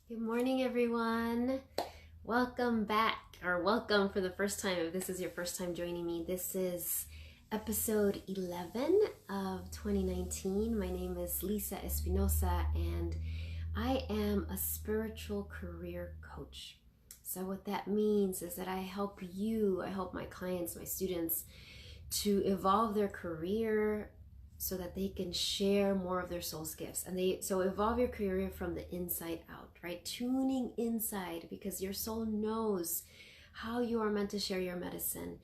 Good morning, everyone. Welcome back, or welcome for the first time. If this is your first time joining me, this is episode 11 of 2019. My name is Lisa Espinosa, and I am a spiritual career coach. So what that means is that I help my clients, my students to evolve their career so that they can share more of their soul's gifts. And so evolve your career from the inside out, right? Tuning inside, because your soul knows how you are meant to share your medicine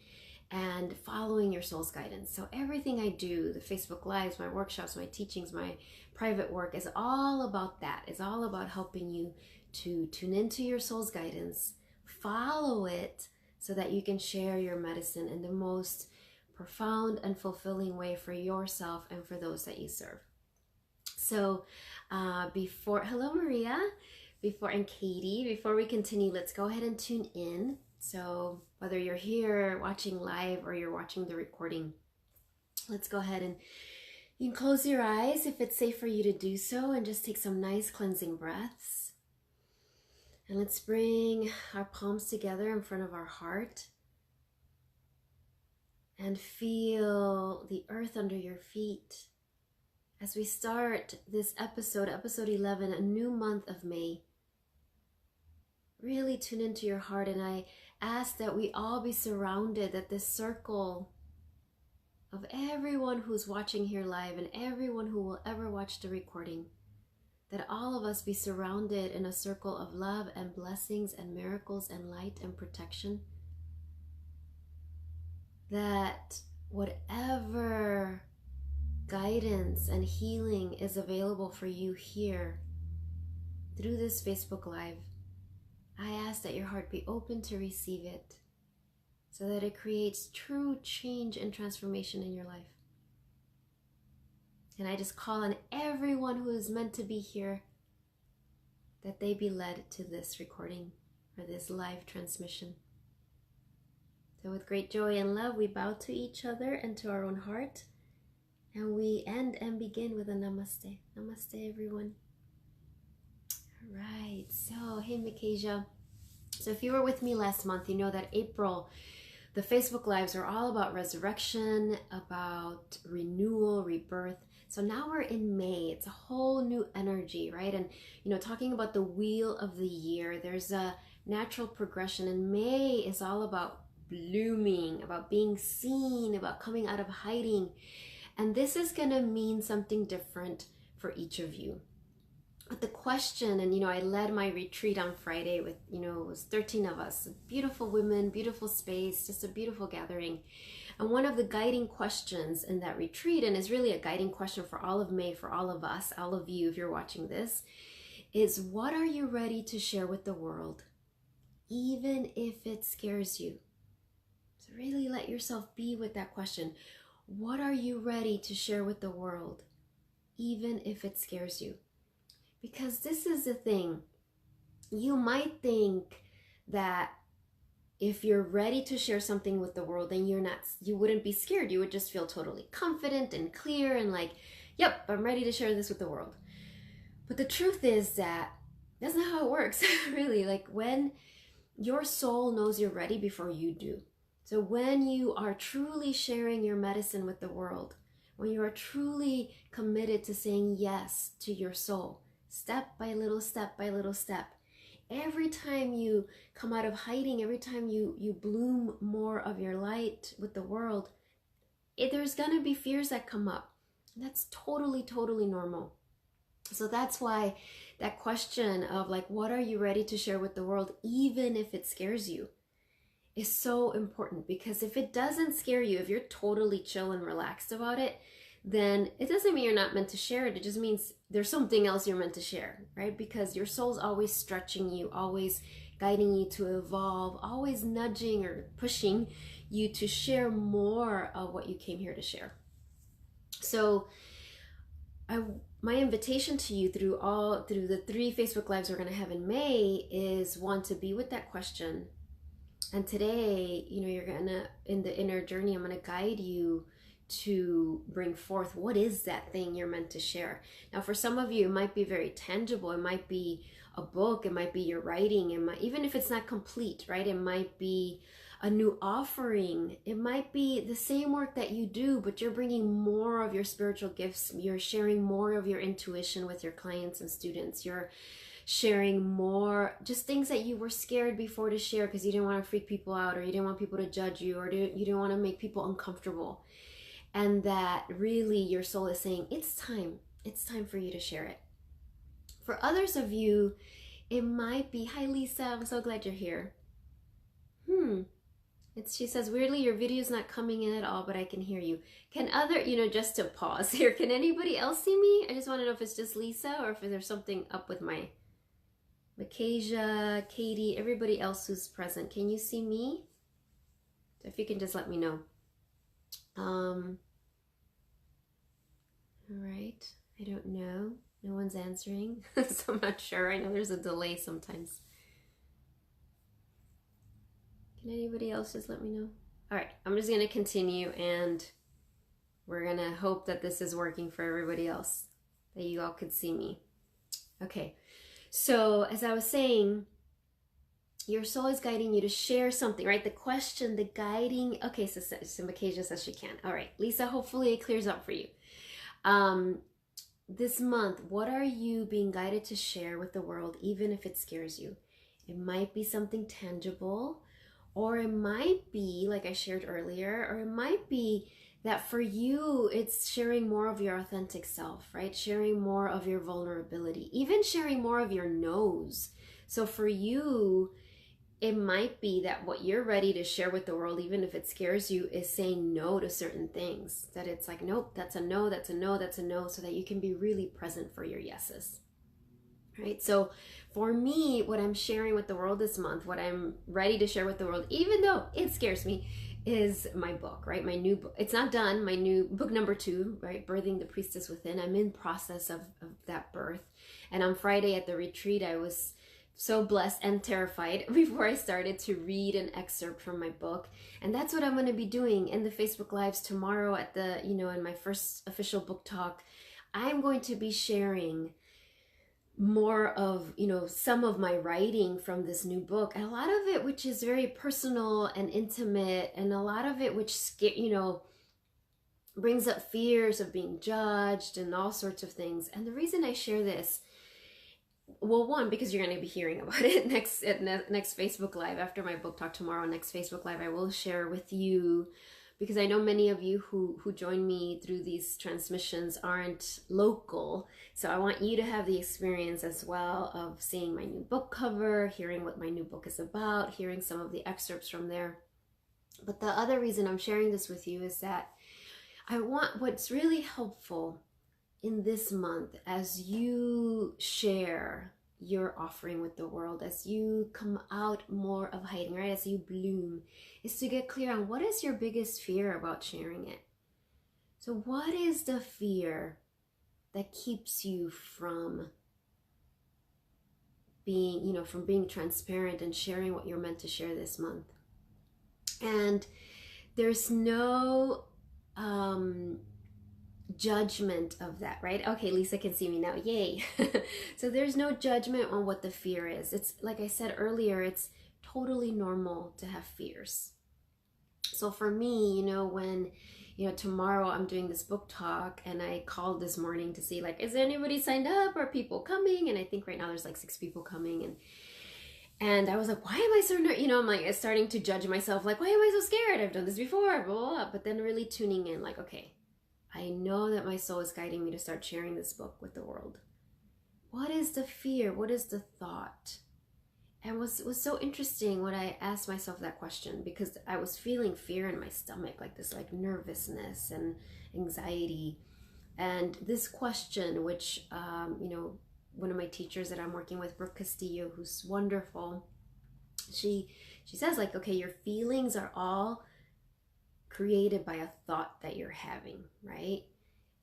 and following your soul's guidance. So everything I do, the Facebook Lives, my workshops, my teachings, my private work, is all about that. It's all about helping you to tune into your soul's guidance, follow it so that you can share your medicine in the most profound and fulfilling way for yourself and for those that you serve. So hello Maria, and Katie, before we continue, let's go ahead and tune in. So whether you're here watching live or you're watching the recording, let's go ahead and you can close your eyes if it's safe for you to do so, and just take some nice cleansing breaths. And let's bring our palms together in front of our heart and feel the earth under your feet as we start this episode 11, a new month of May. Really tune into your heart, and I ask that we all be surrounded, that this circle of everyone who's watching here live and everyone who will ever watch the recording, that all of us be surrounded in a circle of love and blessings and miracles and light and protection. That whatever guidance and healing is available for you here through this Facebook Live, I ask that your heart be open to receive it so that it creates true change and transformation in your life. And I just call on everyone who is meant to be here that they be led to this recording or this live transmission. So with great joy and love, we bow to each other and to our own heart. And we end and begin with a namaste. Namaste, everyone. All right. So, hey, Mikasia. So if you were with me last month, you know that April, the Facebook Lives are all about resurrection, about renewal, rebirth. So now we're in May. It's a whole new energy, right? And, talking about the wheel of the year, there's a natural progression. And May is all about blooming, about being seen, about coming out of hiding. And this is going to mean something different for each of you. But the question, and I led my retreat on Friday with, it was 13 of us, beautiful women, beautiful space, just a beautiful gathering. And one of the guiding questions in that retreat, and is really a guiding question for all of May, for all of us, all of you, if you're watching this, is what are you ready to share with the world, even if it scares you? So really let yourself be with that question. What are you ready to share with the world, even if it scares you? Because this is the thing. You might think that if you're ready to share something with the world, then you wouldn't be scared. You would just feel totally confident and clear and like, yep, I'm ready to share this with the world. But the truth is that that's not how it works, really. Like when your soul knows you're ready before you do. So when you are truly sharing your medicine with the world, when you are truly committed to saying yes to your soul, step by little step, every time you come out of hiding, every time you bloom more of your light with the world, there's going to be fears that come up. That's totally, totally normal. So that's why that question of like, what are you ready to share with the world, even if it scares you, is so important. Because if it doesn't scare you, if you're totally chill and relaxed about it, then it doesn't mean you're not meant to share it. It just means there's something else you're meant to share, right? Because your soul's always stretching you, always guiding you to evolve, always nudging or pushing you to share more of what you came here to share. So my invitation to you through the 3 Facebook Lives we're going to have in May is, one, to be with that question. And today, you're gonna, in the inner journey, I'm gonna guide you to bring forth what is that thing you're meant to share. Now, for some of you, it might be very tangible. It might be a book. It might be your writing. It might, even if it's not complete, right? It might be a new offering. It might be the same work that you do, but you're bringing more of your spiritual gifts. You're sharing more of your intuition with your clients and students. You're sharing more, just things that you were scared before to share because you didn't want to freak people out, or you didn't want people to judge you, or you didn't want to make people uncomfortable. And that really your soul is saying, it's time for you to share it. For others of you, it might be, hi Lisa, I'm so glad you're here. She says, weirdly, your video's not coming in at all, but I can hear you. Can other, just to pause here, can anybody else see me? I just want to know if it's just Lisa or if there's something up with my Makasia, Katie, everybody else who's present. Can you see me? If you can just let me know. All right. I don't know. No one's answering, so I'm not sure. I know there's a delay sometimes. Can anybody else just let me know? All right, I'm just gonna continue, and we're gonna hope that this is working for everybody else, that you all could see me. Okay, so as I was saying, your soul is guiding you to share something, right? The question, the guiding, okay, so Makasia says she can. All right, Lisa, hopefully it clears up for you. This month, what are you being guided to share with the world, even if it scares you? It might be something tangible, or it might be, like I shared earlier, or it might be that for you, it's sharing more of your authentic self, right? Sharing more of your vulnerability, even sharing more of your no's. So for you, it might be that what you're ready to share with the world, even if it scares you, is saying no to certain things. That it's like, nope, that's a no, that's a no, that's a no, so that you can be really present for your yeses. Right? So for me, what I'm sharing with the world this month, what I'm ready to share with the world, even though it scares me, is my book, right? My new book. It's not done. My new book number 2, right? Birthing the Priestess Within. I'm in process of that birth. And on Friday at the retreat, I was so blessed and terrified before I started to read an excerpt from my book. And that's what I'm going to be doing in the Facebook Lives tomorrow at the, in my first official book talk. I'm going to be sharing more of, some of my writing from this new book, and a lot of it which is very personal and intimate, and a lot of it which, brings up fears of being judged and all sorts of things. And the reason I share this, well, one, because you're going to be hearing about it next Facebook Live after my book talk tomorrow. Next Facebook Live, I will share with you, because I know many of you who join me through these transmissions aren't local. So I want you to have the experience as well of seeing my new book cover, hearing what my new book is about, hearing some of the excerpts from there. But the other reason I'm sharing this with you is that I want what's really helpful in this month, as you share your offering with the world, as you come out more of hiding, right, as you bloom, is to get clear on what is your biggest fear about sharing it. So what is the fear that keeps you from being, from being transparent and sharing what you're meant to share this month? And there's no judgment of that, right? Okay, Lisa can see me now, yay. So there's no judgment on what the fear is. It's like I said earlier, it's totally normal to have fears. So for me, when tomorrow I'm doing this book talk, and I called this morning to see, like, is there anybody signed up? Are people coming? And I think right now there's like 6 people coming, and I was like, why am I so I'm like starting to judge myself, like, why am I so scared? I've done this before, blah, blah, blah. But then really tuning in, like, okay, I know that my soul is guiding me to start sharing this book with the world. What is the fear? What is the thought? And was so interesting when I asked myself that question, because I was feeling fear in my stomach, like this, like nervousness and anxiety. And this question, which, one of my teachers that I'm working with, Brooke Castillo, who's wonderful, she says, like, okay, your feelings are all created by a thought that you're having, right?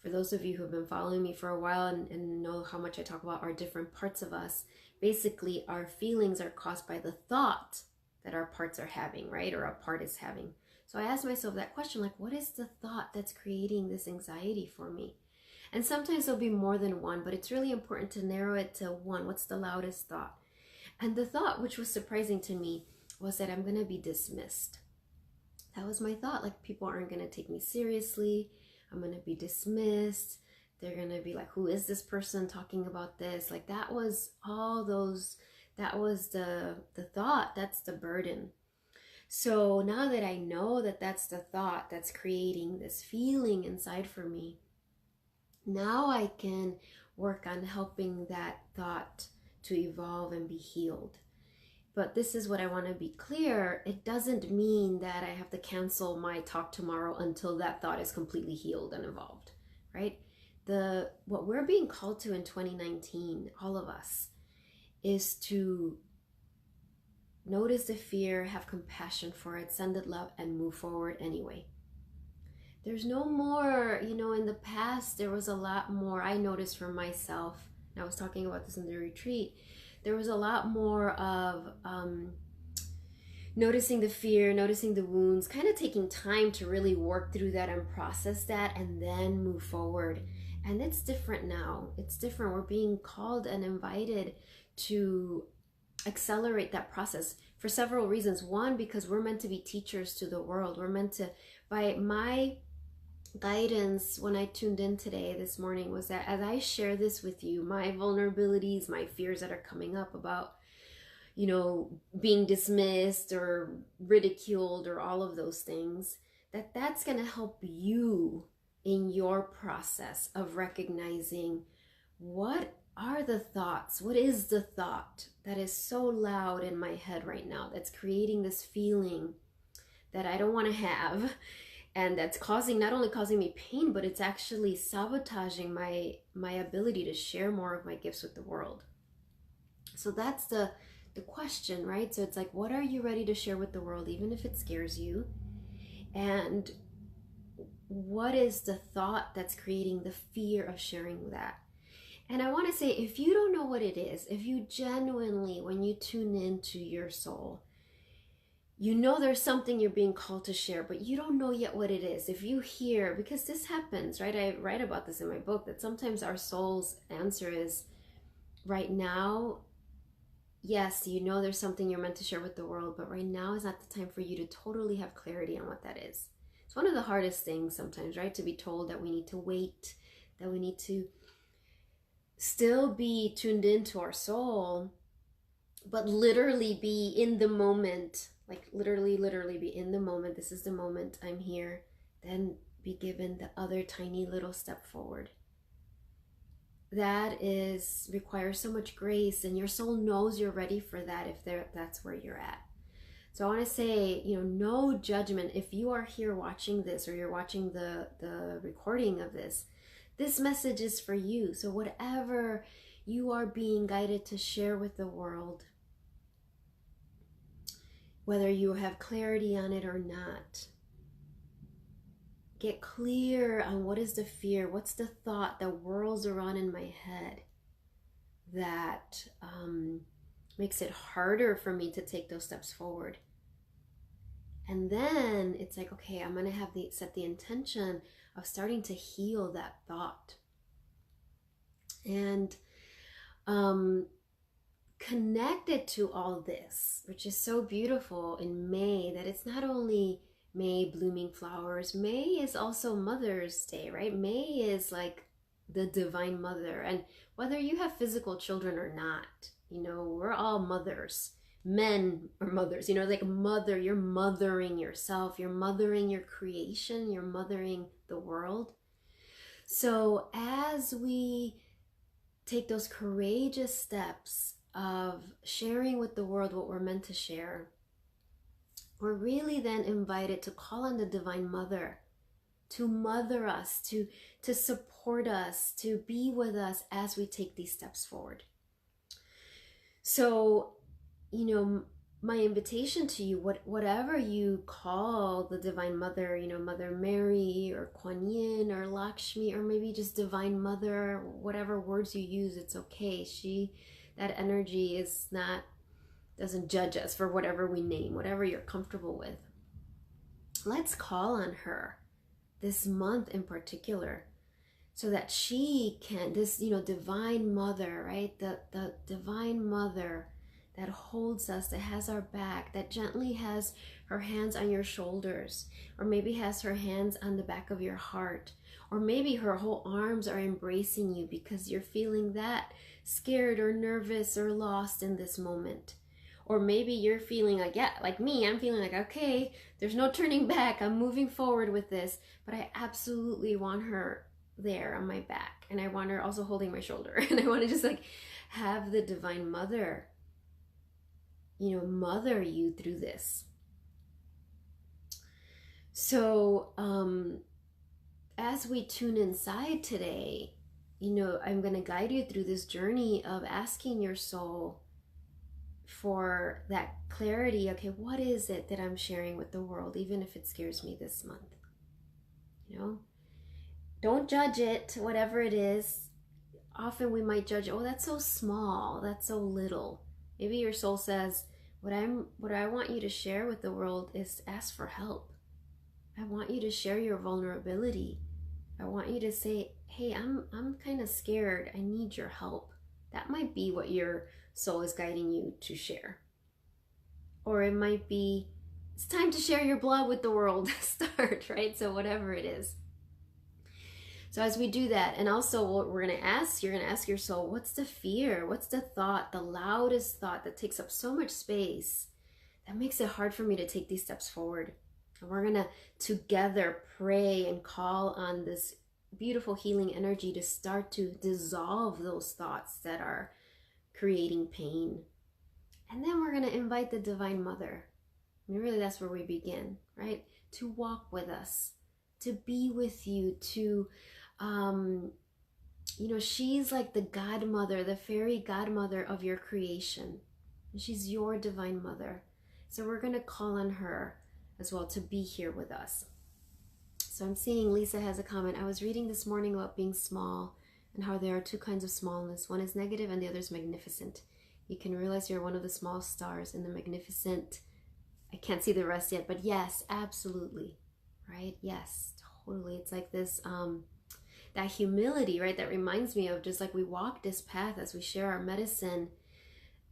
For those of you who have been following me for a while and know how much I talk about our different parts of us, basically our feelings are caused by the thought that our parts are having, right? Or a part is having. So I asked myself that question, like, what is the thought that's creating this anxiety for me? And sometimes there'll be more than one, but it's really important to narrow it to one. What's the loudest thought? And the thought, which was surprising to me, was that I'm going to be dismissed. That was my thought. Like, people aren't going to take me seriously. I'm going to be dismissed. They're going to be like, who is this person talking about this? Like, that was all those, that was the thought. That's the burden. So now that I know that that's the thought that's creating this feeling inside for me, now I can work on helping that thought to evolve and be healed. But this is what I want to be clear. It doesn't mean that I have to cancel my talk tomorrow until that thought is completely healed and evolved, right? What we're being called to in 2019, all of us, is to notice the fear, have compassion for it, send it love, and move forward anyway. There's no more, in the past, there was a lot more I noticed for myself. And I was talking about this in the retreat. There was a lot more of noticing the fear, noticing the wounds, kind of taking time to really work through that and process that and then move forward. And it's different now. It's different. We're being called and invited to accelerate that process for several reasons. One, because we're meant to be teachers to the world. We're meant to, by my guidance when I tuned in today, this morning, was that as I share this with you, my vulnerabilities, my fears that are coming up about, being dismissed or ridiculed or all of those things, that's going to help you in your process of recognizing what are the thoughts, what is the thought that is so loud in my head right now that's creating this feeling that I don't want to have. And that's not only causing me pain, but it's actually sabotaging my ability to share more of my gifts with the world. So that's the question, right? So it's like, what are you ready to share with the world, even if it scares you? And what is the thought that's creating the fear of sharing that? And I want to say, if you don't know what it is, if you genuinely, when you tune into your soul, there's something you're being called to share, but you don't know yet what it is. If you hear, because this happens, right? I write about this in my book, that sometimes our soul's answer is, right now, yes, there's something you're meant to share with the world, but right now is not the time for you to totally have clarity on what that is. It's one of the hardest things sometimes, right? To be told that we need to wait, that we need to still be tuned into our soul, but literally be in the moment, like literally be in the moment. This is the moment, I'm here. Then be given the other tiny little step forward. That requires so much grace, and your soul knows you're ready for that if that's where you're at. So I want to say, no judgment. If you are here watching this, or you're watching the recording of this message is for you. So whatever you are being guided to share with the world, whether you have clarity on it or not, get clear on what is the fear, what's the thought that whirls around in my head that makes it harder for me to take those steps forward. And then it's like, okay, I'm going to set the intention of starting to heal that thought. And connected to all this, which is so beautiful in May, that it's not only May, blooming flowers. May is also Mother's Day, right? May is like the Divine Mother. And whether you have physical children or not, we're all mothers. Men are mothers, like mother, you're mothering yourself, you're mothering your creation, you're mothering the world. So as we take those courageous steps of sharing with the world what we're meant to share, we're really then invited to call on the Divine Mother to mother us, to support us, to be with us as we take these steps forward. So, my invitation to you, whatever you call the Divine Mother, Mother Mary or Kuan Yin or Lakshmi, or maybe just Divine Mother, whatever words you use, it's okay. That energy doesn't judge us for whatever we name, whatever you're comfortable with. let's call on her this month in particular, so that she can, this, divine mother, right? The divine mother that holds us, that has our back, that gently has her hands on your shoulders, or maybe has her hands on the back of your heart, or maybe her whole arms are embracing you because you're feeling that scared or nervous or lost in this moment. Or maybe you're feeling like, yeah, like me, I'm feeling like, okay, there's no turning back. I'm moving forward with this, but I absolutely want her there on my back. And I want her also holding my shoulder. And I want to just like have the divine mother, mother you through this. So, as we tune inside today, I'm going to guide you through this journey of asking your soul for that clarity. Okay, what is it that I'm sharing with the world, even if it scares me this month? Don't judge it, whatever it is. Often we might judge, oh, that's so small, that's so little. Maybe your soul says, what I want you to share with the world is ask for help. I want you to share your vulnerability. I want you to say, hey, I'm kind of scared. I need your help. That might be what your soul is guiding you to share. Or it might be, it's time to share your blood with the world. Start, right? So whatever it is. So as we do that, and also what you're going to ask your soul, what's the fear? What's the thought, the loudest thought that takes up so much space, that makes it hard for me to take these steps forward? And we're going to together pray and call on this beautiful healing energy to start to dissolve those thoughts that are creating pain. And then we're going to invite the Divine Mother. I mean, really, that's where we begin, right? To walk with us, to be with you, to, she's like the godmother, the fairy godmother of your creation. And she's your Divine Mother. So we're going to call on her as well to be here with us. So I'm seeing Lisa has a comment. I was reading this morning about being small and how there are two kinds of smallness. One is negative and the other is magnificent. You can realize you're one of the small stars in the magnificent. I can't see the rest yet, but yes, absolutely. Right? Yes, totally. It's like this, that humility, right? That reminds me of just like we walk this path as we share our medicine.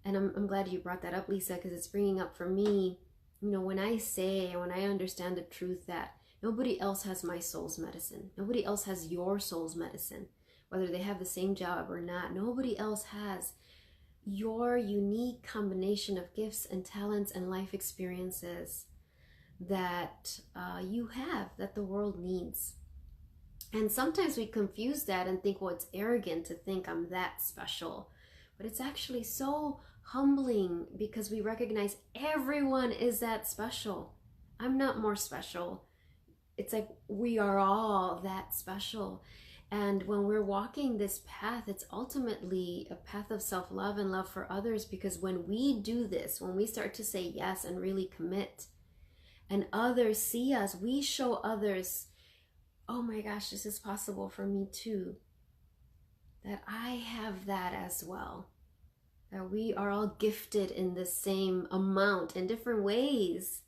And I'm glad you brought that up, Lisa, because it's bringing up for me, when I understand the truth that nobody else has my soul's medicine. Nobody else has your soul's medicine. Whether they have the same job or not, nobody else has your unique combination of gifts and talents and life experiences that you have, that the world needs. And sometimes we confuse that and think, well, it's arrogant to think I'm that special. But it's actually so humbling because we recognize everyone is that special. I'm not more special. It's like we are all that special. And when we're walking this path, it's ultimately a path of self-love and love for others, because when we do this, when we start to say yes and really commit, and others see us, we show others, oh my gosh, this is possible for me too. That I have that as well. That we are all gifted in the same amount in different ways,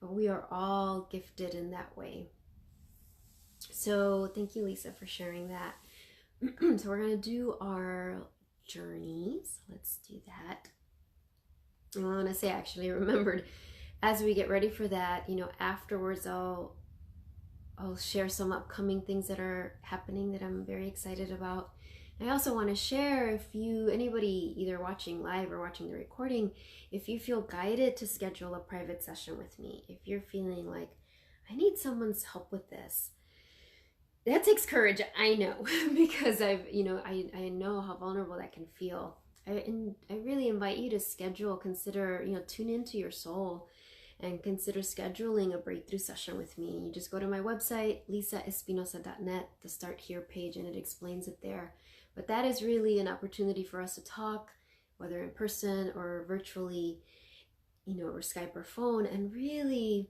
but we are all gifted in that way. So thank you, Lisa, for sharing that. So we're going to do our journeys. Let's do that. And I want to say, actually, I remembered, as we get ready for that, afterwards I'll share some upcoming things that are happening that I'm very excited about. I also want to share, if anybody either watching live or watching the recording, if you feel guided to schedule a private session with me, if you're feeling like, I need someone's help with this. That takes courage, I know, because I know how vulnerable that can feel. I really invite you to consider, tune into your soul and consider scheduling a breakthrough session with me. You just go to my website, lisaespinosa.net, the Start Here page, and it explains it there. But that is really an opportunity for us to talk, whether in person or virtually, or Skype or phone, and really,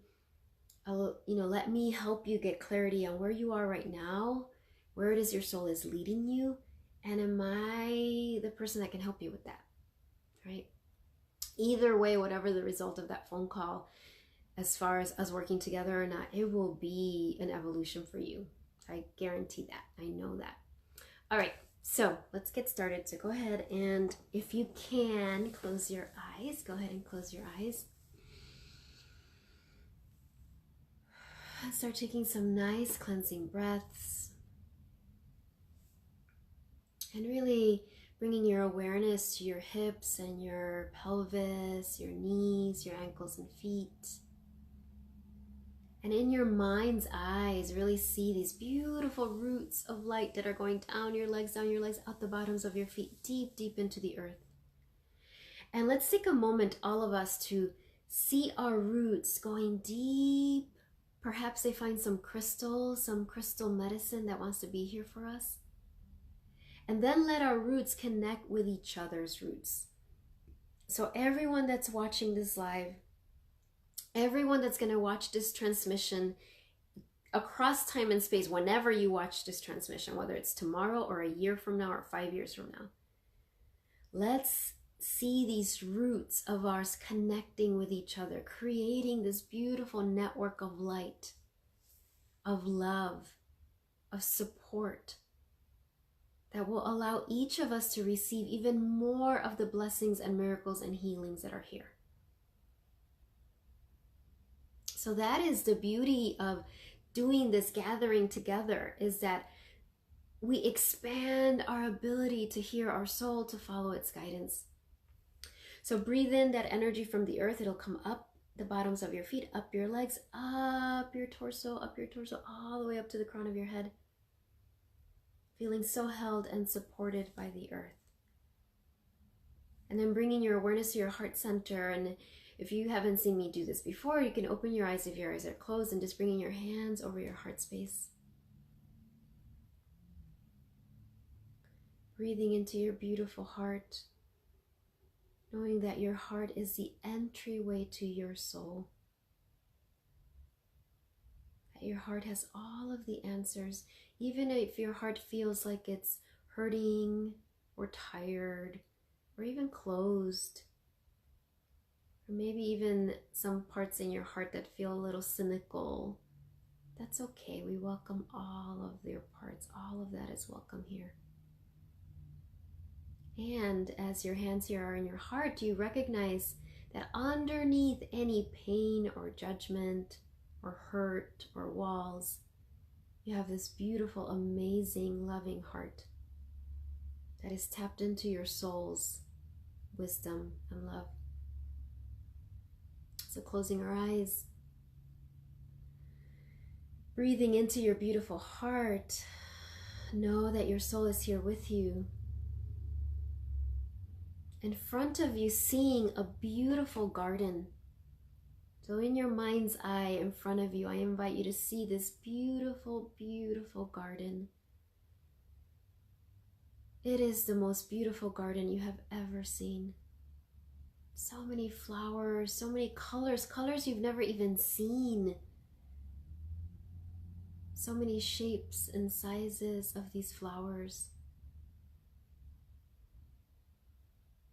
let me help you get clarity on where you are right now, where it is your soul is leading you, and am I the person that can help you with that, right? Either way, whatever the result of that phone call, as far as us working together or not, it will be an evolution for you. I guarantee that. I know that. All right, so let's get started. So go ahead and if you can, close your eyes. Go ahead and close your eyes. Start taking some nice cleansing breaths. And really bringing your awareness to your hips and your pelvis, your knees, your ankles and feet. And in your mind's eyes, really see these beautiful roots of light that are going down your legs, out the bottoms of your feet, deep, deep into the earth. And let's take a moment, all of us, to see our roots going deep. Perhaps they find some crystal medicine that wants to be here for us. And then let our roots connect with each other's roots. So everyone that's watching this live, everyone that's going to watch this transmission across time and space, whenever you watch this transmission, whether it's tomorrow or a year from now or 5 years from now, let's see these roots of ours connecting with each other, creating this beautiful network of light, of love, of support that will allow each of us to receive even more of the blessings and miracles and healings that are here. So that is the beauty of doing this gathering together, is that we expand our ability to hear our soul, to follow its guidance. So breathe in that energy from the earth. It'll come up the bottoms of your feet, up your legs, up your torso, all the way up to the crown of your head. Feeling so held and supported by the earth. And then bringing your awareness to your heart center. And if you haven't seen me do this before, you can open your eyes if your eyes are closed and just bringing your hands over your heart space. Breathing into your beautiful heart, knowing that your heart is the entryway to your soul. That your heart has all of the answers, even if your heart feels like it's hurting or tired or even closed. Or maybe even some parts in your heart that feel a little cynical. That's okay. We welcome all of your parts. All of that is welcome here. And as your hands here are in your heart, you recognize that underneath any pain or judgment or hurt or walls, you have this beautiful, amazing, loving heart that is tapped into your soul's wisdom and love. So closing our eyes, breathing into your beautiful heart, know that your soul is here with you. In front of you, seeing a beautiful garden. So in your mind's eye, in front of you, I invite you to see this beautiful, beautiful garden. It is the most beautiful garden you have ever seen. So many flowers, so many colors you've never even seen. So many shapes and sizes of these flowers.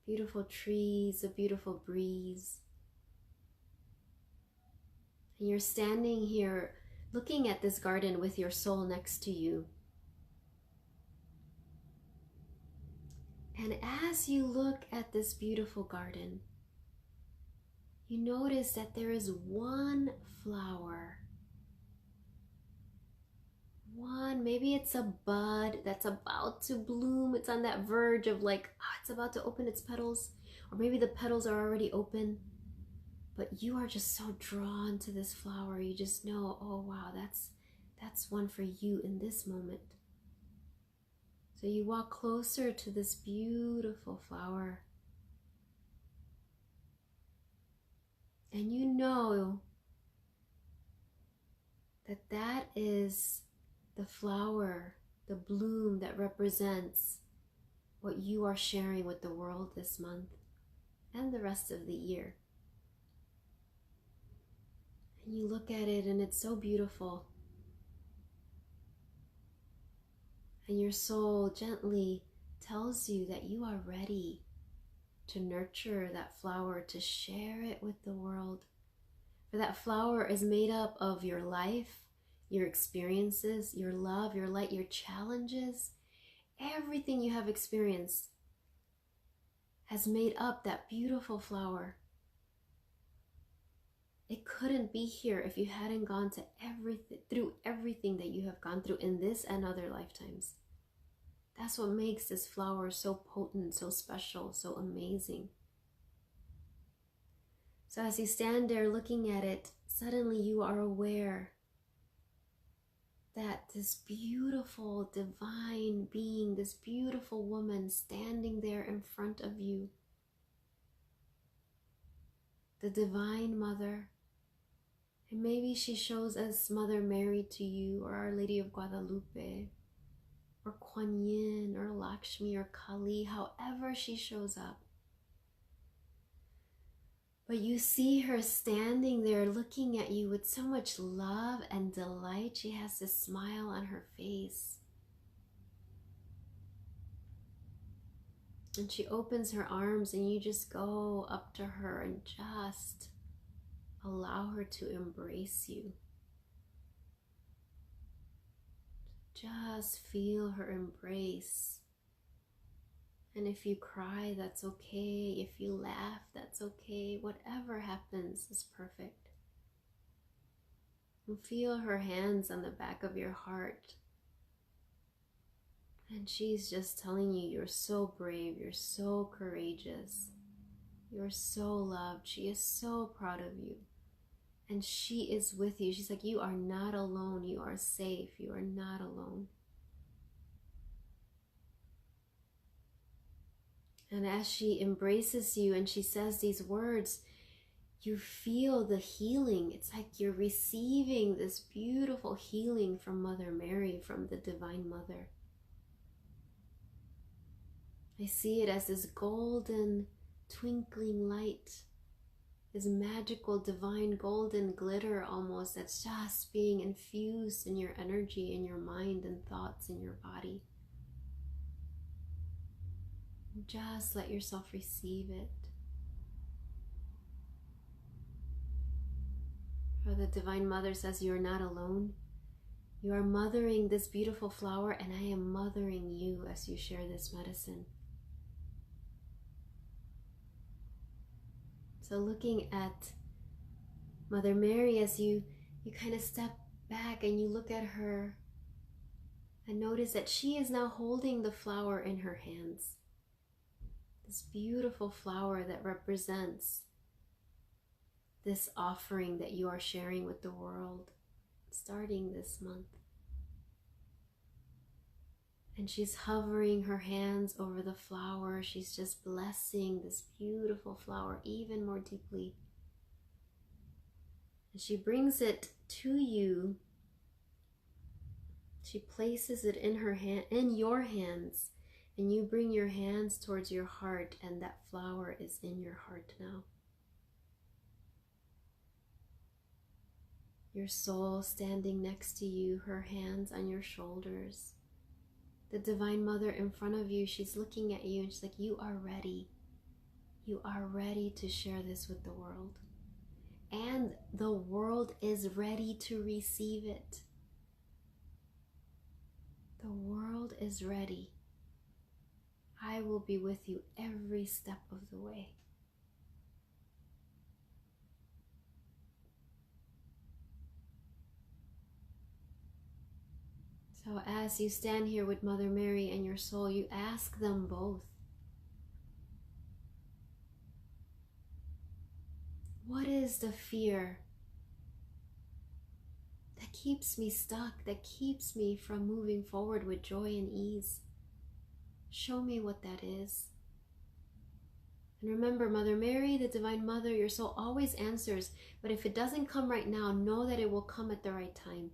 Beautiful trees, a beautiful breeze. And you're standing here looking at this garden with your soul next to you. And as you look at this beautiful garden, you notice that there is one flower. Maybe it's a bud that's about to bloom. It's on that verge of like, it's about to open its petals. Or maybe the petals are already open. But you are just so drawn to this flower. You just know, oh wow, that's one for you in this moment. So you walk closer to this beautiful flower. And you know that that is the flower, the bloom that represents what you are sharing with the world this month and the rest of the year. And you look at it and it's so beautiful. And your soul gently tells you that you are ready to nurture that flower, to share it with the world, For that flower is made up of your life, your experiences, your love, your light, your challenges. Everything you have experienced has made up that beautiful flower. It couldn't be here if you hadn't gone through everything that you have gone through in this and other lifetimes. That's what makes this flower so potent, so special, so amazing. So as you stand there looking at it, suddenly you are aware that this beautiful divine being, this beautiful woman standing there in front of you, the Divine Mother, and maybe she shows as Mother Mary to you, or Our Lady of Guadalupe, or Kuan Yin, or Lakshmi, or Kali, however she shows up. But you see her standing there looking at you with so much love and delight. She has this smile on her face. And she opens her arms and you just go up to her and just allow her to embrace you. Just feel her embrace. And if you cry, that's okay. If you laugh, that's okay. Whatever happens is perfect. And feel her hands on the back of your heart. And she's just telling you, you're so brave, you're so courageous, you're so loved. She is so proud of you. And she is with you. She's like, you are not alone. You are safe. You are not alone. And as she embraces you and she says these words, you feel the healing. It's like you're receiving this beautiful healing from Mother Mary, from the Divine Mother. I see it as this golden twinkling light, this magical divine golden glitter almost that's just being infused in your energy, in your mind and thoughts, in your body. Just let yourself receive it. For the Divine Mother says you are not alone. You are mothering this beautiful flower, and I am mothering you as you share this medicine. So looking at Mother Mary, as you kind of step back and you look at her and notice that she is now holding the flower in her hands. This beautiful flower that represents this offering that you are sharing with the world starting this month. And she's hovering her hands over the flower. She's just blessing this beautiful flower even more deeply. And she brings it to you. She places it in her hand, in your hands, and you bring your hands towards your heart, and that flower is in your heart now. Your soul standing next to you, her hands on your shoulders. The Divine Mother in front of you, she's looking at you and she's like, you are ready. You are ready to share this with the world. And the world is ready to receive it. The world is ready. I will be with you every step of the way. So as you stand here with Mother Mary and your soul, you ask them both, what is the fear that keeps me stuck, that keeps me from moving forward with joy and ease? Show me what that is. And remember, Mother Mary, the Divine Mother, your soul always answers, but if it doesn't come right now, know that it will come at the right time.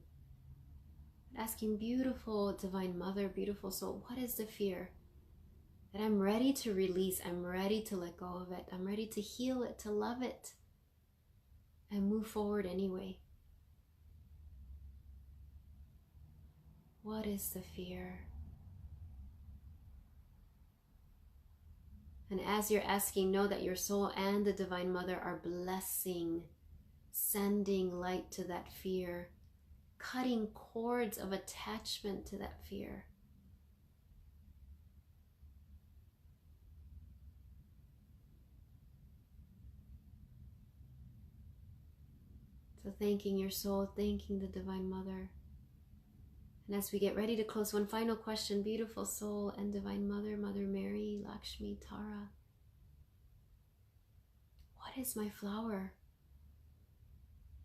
Asking, beautiful Divine Mother, beautiful soul, what is the fear that I'm ready to release? I'm ready to let go of it. I'm ready to heal it, to love it, and move forward anyway. What is the fear? And as you're asking, know that your soul and the Divine Mother are blessing, sending light to that fear, cutting cords of attachment to that fear. So thanking your soul, thanking the Divine Mother. And as we get ready to close, one final question, beautiful soul and Divine Mother, Mother Mary, Lakshmi, Tara. What is my flower?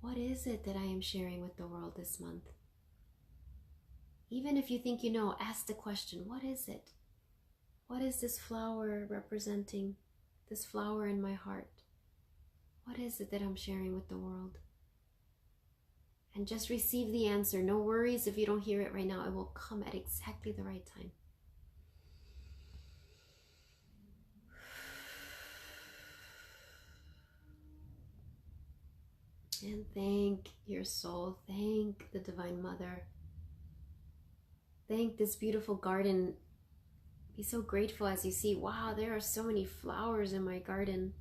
What is it that I am sharing with the world this month? Even if you think you know, ask the question, what is it? What is this flower representing? This flower in my heart? What is it that I'm sharing with the world? And just receive the answer. No worries if you don't hear it right now. It will come at exactly the right time. And thank your soul. Thank the Divine Mother. Thank this beautiful garden. Be so grateful as you see, wow, there are so many flowers in my garden.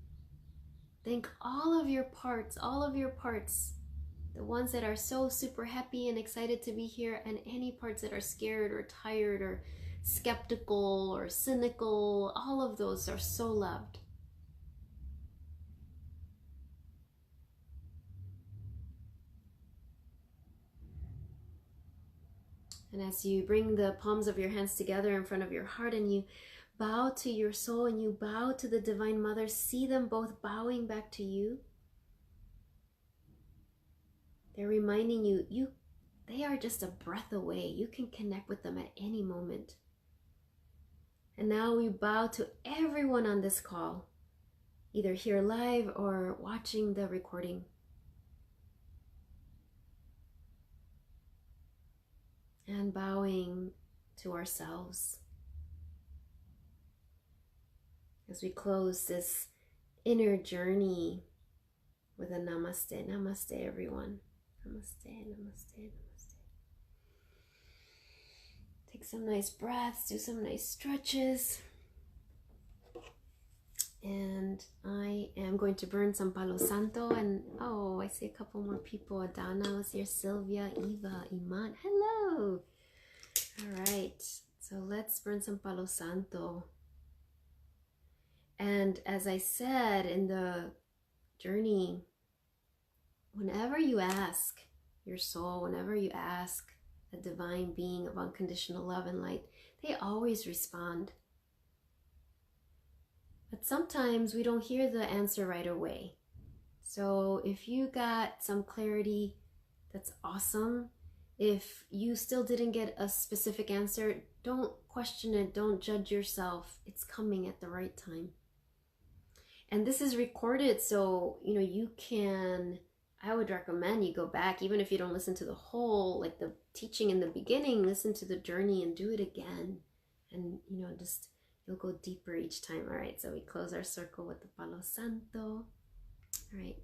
Thank all of your parts, the ones that are so super happy and excited to be here, and any parts that are scared or tired or skeptical or cynical. All of those are so loved. And as you bring the palms of your hands together in front of your heart and you bow to your soul and you bow to the Divine Mother, see them both bowing back to you. They're reminding you, they are just a breath away. You can connect with them at any moment. And now we bow to everyone on this call, either here live or watching the recording. And bowing to ourselves as we close this inner journey with a namaste. Namaste, everyone. Namaste, namaste, namaste. Take some nice breaths, do some nice stretches. And I am going to burn some Palo Santo. And oh, I see a couple more people. Adana was here, Sylvia, Eva, Iman. Hello. All right. So let's burn some Palo Santo. And as I said in the journey, whenever you ask your soul, whenever you ask a divine being of unconditional love and light, they always respond. But sometimes we don't hear the answer right away. So if you got some clarity, that's awesome. If you still didn't get a specific answer, don't question it, don't judge yourself. It's coming at the right time. And this is recorded, so you can, I would recommend you go back, even if you don't listen to the whole, like the teaching in the beginning, listen to the journey and do it again. And just you'll go deeper each time. All right, so we close our circle with the Palo Santo. All right.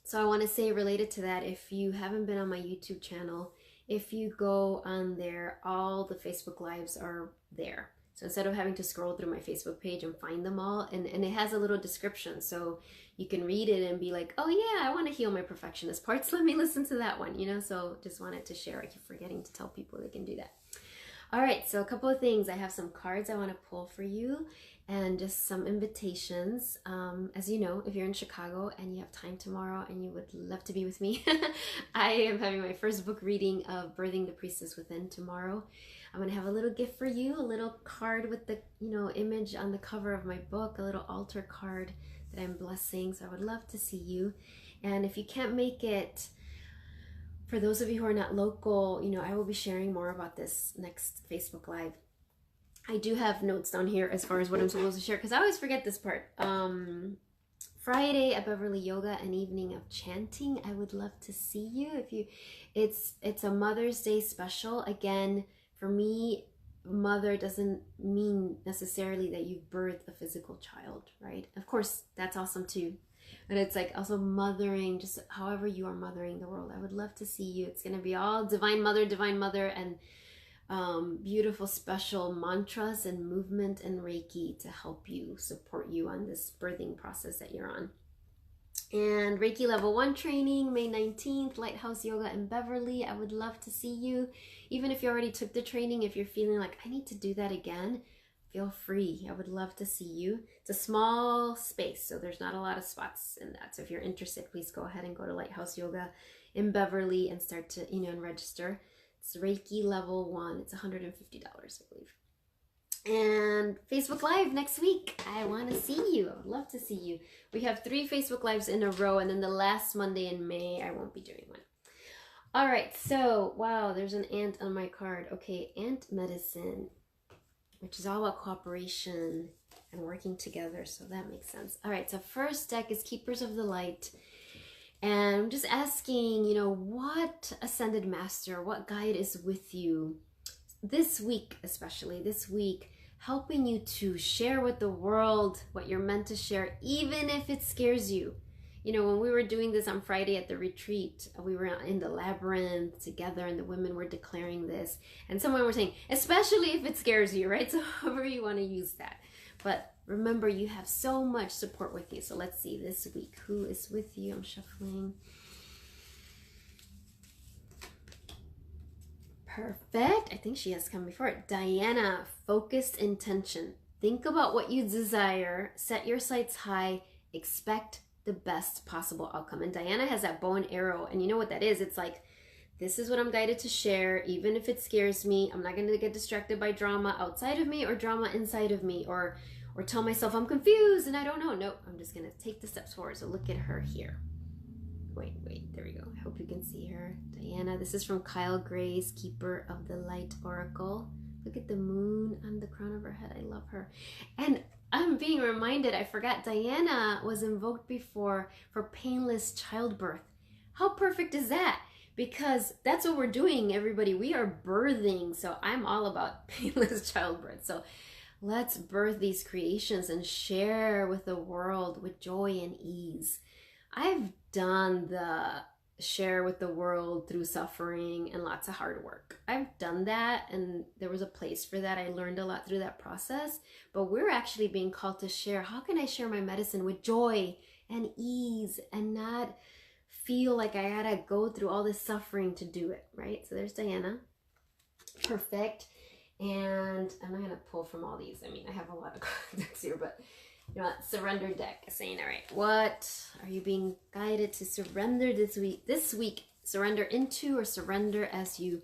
So I want to say, related to that, if you haven't been on my YouTube channel, if you go on there, all the Facebook Lives are there. So instead of having to scroll through my Facebook page and find them all, and it has a little description, so you can read it and be like, oh yeah, I want to heal my perfectionist parts. Let me listen to that one, so just wanted to share. I keep forgetting to tell people they can do that. All right, so a couple of things. I have some cards I want to pull for you and just some invitations. As you know, if you're in Chicago and you have time tomorrow and you would love to be with me, I am having my first book reading of Birthing the Priestess Within tomorrow. I'm going to have a little gift for you, a little card with the, image on the cover of my book, a little altar card that I'm blessing. So I would love to see you. And if you can't make it, for those of you who are not local, I will be sharing more about this next Facebook Live. I do have notes down here as far as what I'm supposed to share, because I always forget this part. Friday at Beverly Yoga, an evening of chanting. I would love to see you. It's a Mother's Day special. Again, for me, mother doesn't mean necessarily that you've birthed a physical child, right? Of course, that's awesome too. But it's like also mothering, just however you are mothering the world. I would love to see you. It's going to be all Divine Mother, and beautiful special mantras and movement and Reiki to help you, support you on this birthing process that you're on. And Reiki Level 1 training, May 19th, Lighthouse Yoga in Beverly. I would love to see you. Even if you already took the training, if you're feeling like, I need to do that again, feel free. I would love to see you. It's a small space, so there's not a lot of spots in that. So if you're interested, please go ahead and go to Lighthouse Yoga in Beverly and start to, and register. It's Reiki Level 1. It's $150, I believe. And Facebook Live next week. I want to see you. I would love to see you. We have 3 Facebook Lives in a row, and then the last Monday in May, I won't be doing one. All right, so, wow, there's an ant on my card. Okay, ant medicine, which is all about cooperation and working together, so that makes sense. All right, so first deck is Keepers of the Light. And I'm just asking, what Ascended Master, what guide is with you this week, especially this week, helping you to share with the world what you're meant to share, even if it scares you. When we were doing this on Friday at the retreat, we were in the labyrinth together and the women were declaring this. And someone was saying, especially if it scares you, right? So however you want to use that. But remember, you have so much support with you. So let's see this week, who is with you? I'm shuffling. Perfect. I think she has come before it. Diana, focused intention. Think about what you desire. Set your sights high. Expect the best possible outcome. And Diana has that bow and arrow. And you know what that is? It's like, this is what I'm guided to share. Even if it scares me, I'm not going to get distracted by drama outside of me or drama inside of me, or tell myself I'm confused and I don't know. No, I'm just going to take the steps forward. So look at her here. Wait, there we go. I hope you can see her. Diana, this is from Kyle Gray's Keeper of the Light Oracle. Look at the moon on the crown of her head. I love her. And I'm being reminded, I forgot, Diana was invoked before for painless childbirth. How perfect is that? Because that's what we're doing, everybody. We are birthing. So I'm all about painless childbirth. So let's birth these creations and share with the world with joy and ease. I've done the share with the world through suffering and lots of hard work. I've done that, and there was a place for that. I learned a lot through that process, but we're actually being called to share. How can I share my medicine with joy and ease and not feel like I gotta go through all this suffering to do it, right? So there's Diana. Perfect. And I'm not gonna pull from all these. I mean, I have a lot of decks here, but surrender deck saying, all right, what are you being guided to surrender this week? Surrender into, or surrender as you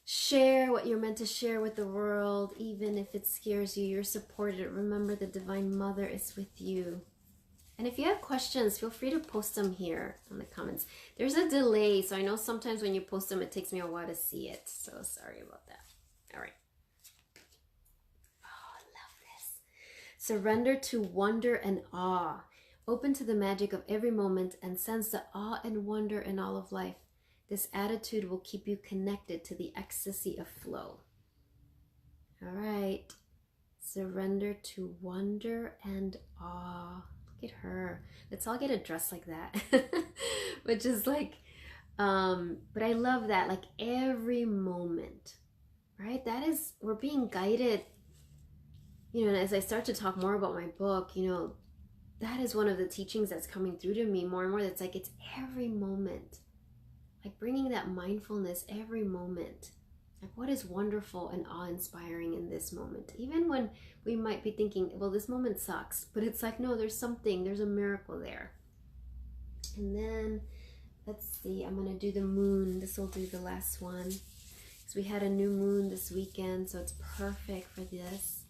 share what you're meant to share with the world. Even if it scares you, you're supported. Remember, the Divine Mother is with you. And if you have questions, feel free to post them here in the comments. There's a delay, so I know sometimes when you post them, it takes me a while to see it. So sorry about that. All right. Surrender to wonder and awe. Open to the magic of every moment and sense the awe and wonder in all of life. This attitude will keep you connected to the ecstasy of flow. All right. Surrender to wonder and awe. Look at her. Let's all get a dress like that. Which is like, but I love that. Like every moment, right? That is, we're being guided. And as I start to talk more about my book, that is one of the teachings that's coming through to me more and more. That's like, it's every moment, like bringing that mindfulness every moment. Like, what is wonderful and awe-inspiring in this moment? Even when we might be thinking, well, this moment sucks, but it's like, no, there's a miracle there. And then, let's see, I'm going to do the moon. This will do the last one. Because we had a new moon this weekend, so it's perfect for this.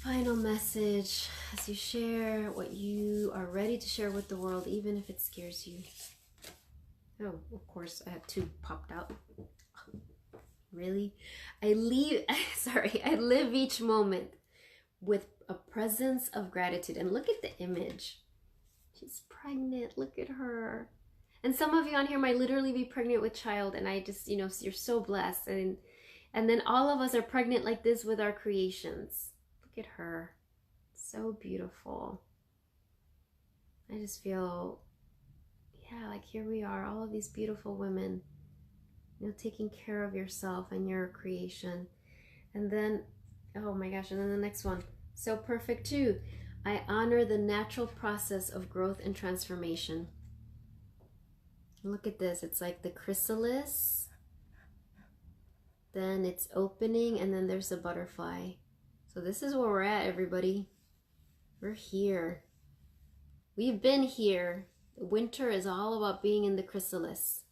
Final message as you share what you are ready to share with the world, even if it scares you. Oh, of course, I had 2 popped out. Really? I live each moment with a presence of gratitude. And look at the image. She's pregnant. Look at her. And some of you on here might literally be pregnant with child. And I just, you're so blessed. And then all of us are pregnant like this with our creations. Look at her. So beautiful. I just feel, like here we are, all of these beautiful women, taking care of yourself and your creation. And then, oh my gosh, and then the next one, so perfect too. I honor the natural process of growth and transformation. Look at this. It's like the chrysalis. Then it's opening, and then there's a butterfly. So this is where we're at, everybody. We're here. We've been here. Winter is all about being in the chrysalis.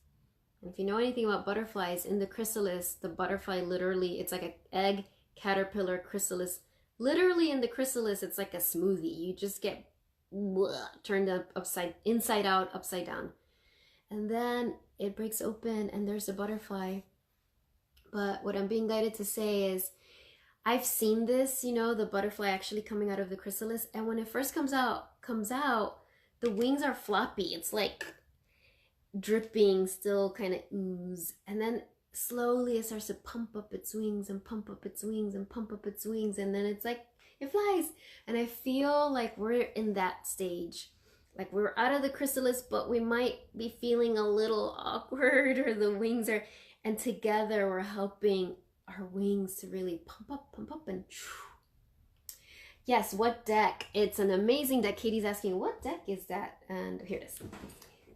And if you know anything about butterflies, in the chrysalis, the butterfly literally, it's like an egg, caterpillar, chrysalis. Literally in the chrysalis, it's like a smoothie. You just get turned up inside out, upside down. And then it breaks open and there's a butterfly. But what I'm being guided to say is, I've seen this, you know, the butterfly actually coming out of the chrysalis. And when it first comes out, the wings are floppy. It's like dripping, still kind of ooze. And then slowly it starts to pump up its wings and pump up its wings and pump up its wings. And then it's like, it flies. And I feel like we're in that stage. Like we're out of the chrysalis, but we might be feeling a little awkward, or the wings are, and together we're helping our wings to really pump up, and yes, what deck? It's an amazing deck. Katie's asking, what deck is that? And here it is.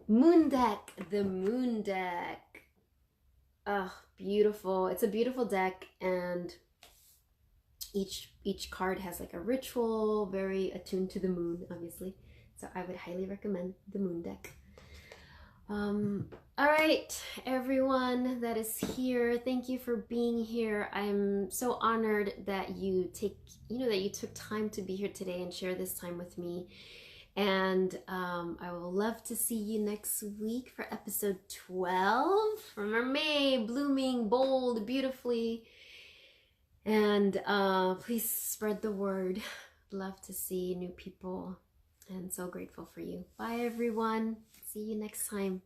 Moon deck, the moon deck. Oh, beautiful. It's a beautiful deck, and each card has like a ritual, very attuned to the moon, obviously. So I would highly recommend the moon deck. All right, everyone that is here, thank you for being here. I'm so honored that you took time to be here today and share this time with me. And I will love to see you next week for episode 12 from our May, blooming, bold, beautifully. And please spread the word. Love to see new people, and so grateful for you. Bye, everyone. See you next time.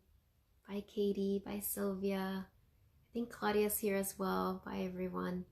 Bye, Katie. Bye, Sylvia. I think Claudia's here as well. Bye, everyone.